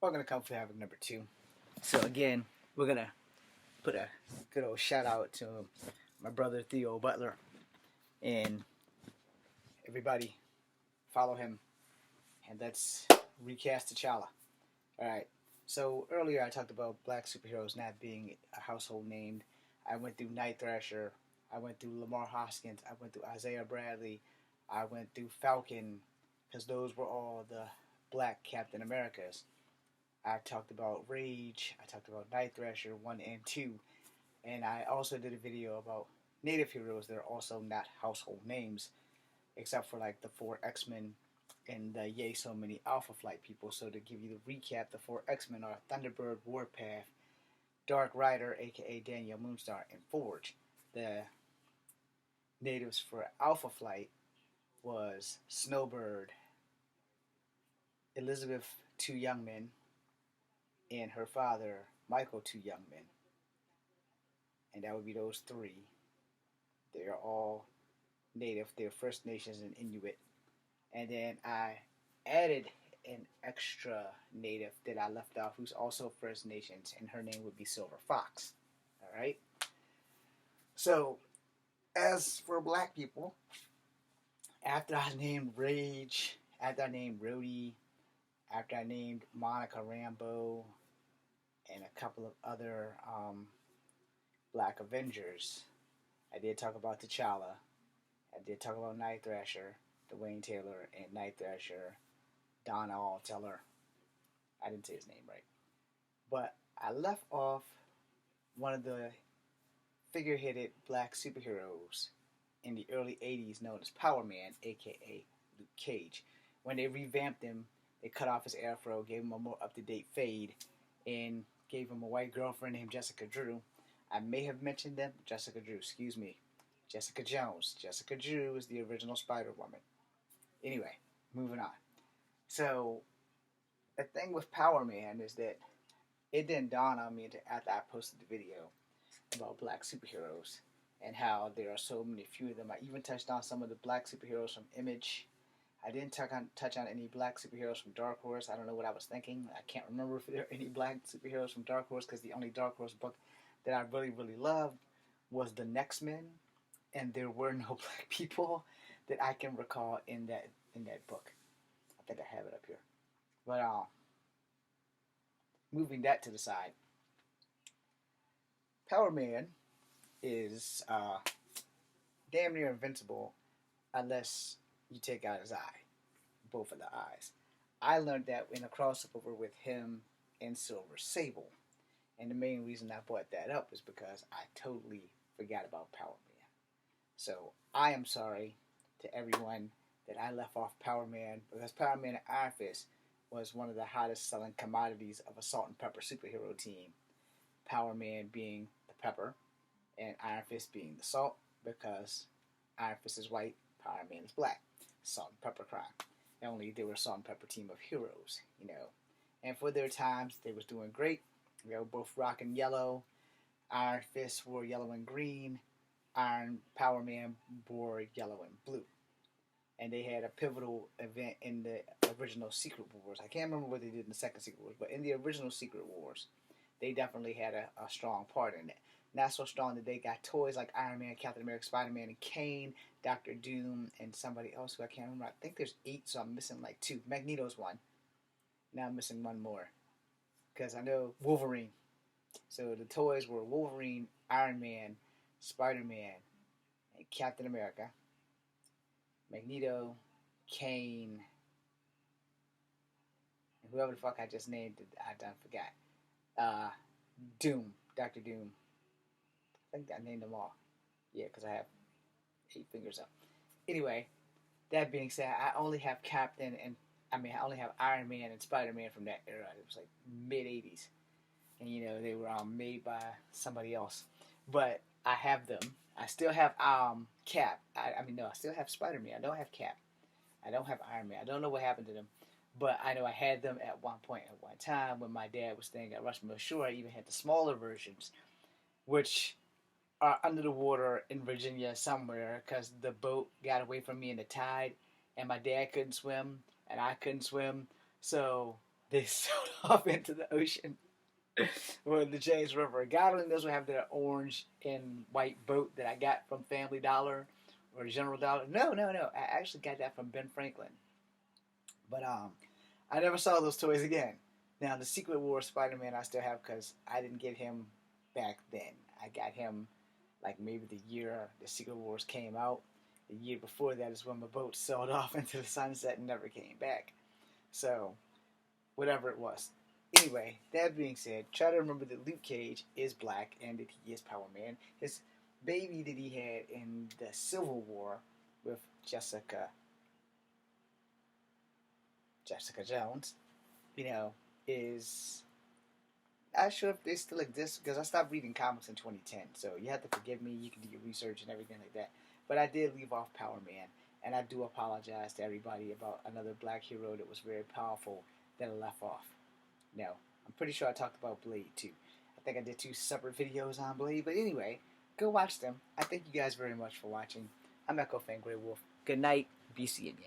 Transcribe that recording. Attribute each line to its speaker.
Speaker 1: We're gonna come for having number two. So again, we're gonna put a good old shout out to my brother Theo Butler, and everybody follow him, and let's recast T'Challa. All right. So earlier I talked about black superheroes not being a household name. I went through Night Thrasher. I went through Lamar Hoskins. I went through Isaiah Bradley. I went through Falcon, because those were all the black Captain Americas. I talked about Rage. I talked about Night Thrasher 1 and 2. And I also did a video about native heroes that are also not household names, except for like the four X-Men and the yay so many Alpha Flight people. So to give you the recap, the four X-Men are Thunderbird, Warpath, Dark Rider, aka Daniel Moonstar, and Forge. The natives for Alpha Flight was Snowbird, Elizabeth Two Youngmen, and her father Michael Two Youngmen. And that would be those three. They're all native. They're First Nations and Inuit. And then I added an extra native that I left off, who's also First Nations, and her name would be Silver Fox. All right. So, as for black people, after I named Rage, after I named Rhodey, after I named Monica Rambeau, and a couple of other Black Avengers, I did talk about T'Challa. I did talk about Night Thrasher, Dwayne Taylor, and Night Thrasher, Don Teller. I didn't say his name right. But I left off one of the figure-headed black superheroes in the early 80s known as Power Man, aka Luke Cage. When they revamped him, they cut off his afro, gave him a more up-to-date fade, and gave him a white girlfriend named Jessica Drew. I may have mentioned them. Jessica Drew, excuse me. Jessica Jones. Jessica Drew is the original Spider-Woman. Anyway, moving on. So, the thing with Power Man is that it didn't dawn on me until after I posted the video about black superheroes and how there are so many few of them. I even touched on some of the black superheroes from Image. I didn't touch on any black superheroes from Dark Horse. I don't know what I was thinking. I can't remember if there are any black superheroes from Dark Horse, because the only Dark Horse book that I really, really loved was The Next Men, and there were no black people that I can recall in that book. I think I have it up here. But moving that to the side, Power Man is damn near invincible unless you take out his eye, both of the eyes. I learned that in a crossover with him and Silver Sable. And the main reason I brought that up is because I totally forgot about Power Man. So I am sorry to everyone that I left off Power Man, because Power Man and Iron Fist was one of the hottest selling commodities of a salt and pepper superhero team. Power Man being the pepper and Iron Fist being the salt, because Iron Fist is white, Power Man is black. Salt and pepper crime. Only they were a salt and pepper team of heroes, you know. And for their times, they was doing great. They were both rocking yellow. Iron Fist wore yellow and green. Iron Power Man wore yellow and blue. And they had a pivotal event in the original Secret Wars. I can't remember what they did in the second Secret Wars, but in the original Secret Wars, they definitely had a strong part in it. Not so strong that they got toys like Iron Man, Captain America, Spider-Man, and Kane, Doctor Doom, and somebody else who I can't remember. I think there's 8, so I'm missing like 2. Magneto's one. Now I'm missing one more, because I know Wolverine. So the toys were Wolverine, Iron Man, Spider-Man, and Captain America. Magneto, Kane, and whoever the fuck I just named, I done forgot. Doom, Doctor Doom. I think I named them all. Yeah, because I have 8 fingers up. Anyway, that being said, I only have I only have Iron Man and Spider-Man from that era. It was like mid 80s. And, you know, they were made by somebody else. But I have them. I still have Cap. I still have Spider-Man. I don't have Cap. I don't have Iron Man. I don't know what happened to them. But I know I had them at one point at one time when my dad was staying at Rushmore Shore. I even had the smaller versions, which are under the water in Virginia somewhere, because the boat got away from me in the tide, and my dad couldn't swim, and I couldn't swim. So they sailed off into the ocean or the James River. God only knows what happened to that orange and white boat that I got from Family Dollar or General Dollar. No, no, no. I actually got that from Ben Franklin. But I never saw those toys again. Now the Secret War Spider-Man I still have because I didn't get him back then. I got him like maybe the year the Secret Wars came out. The year before that is when my boat sailed off into the sunset and never came back. So whatever it was. Anyway, that being said, try to remember that Luke Cage is black and that he is Power Man. His baby that he had in the Civil War with Jessica Jones, you know, is not sure if they still exist because I stopped reading comics in 2010. So you have to forgive me. You can do your research and everything like that. But I did leave off Power Man, and I do apologize to everybody about another black hero that was very powerful that I left off. No, I'm pretty sure I talked about Blade too. I think I did 2 separate videos on Blade, but anyway, go watch them. I thank you guys very much for watching. I'm Echo Fan Grey Wolf. Good night. Be seeing ya.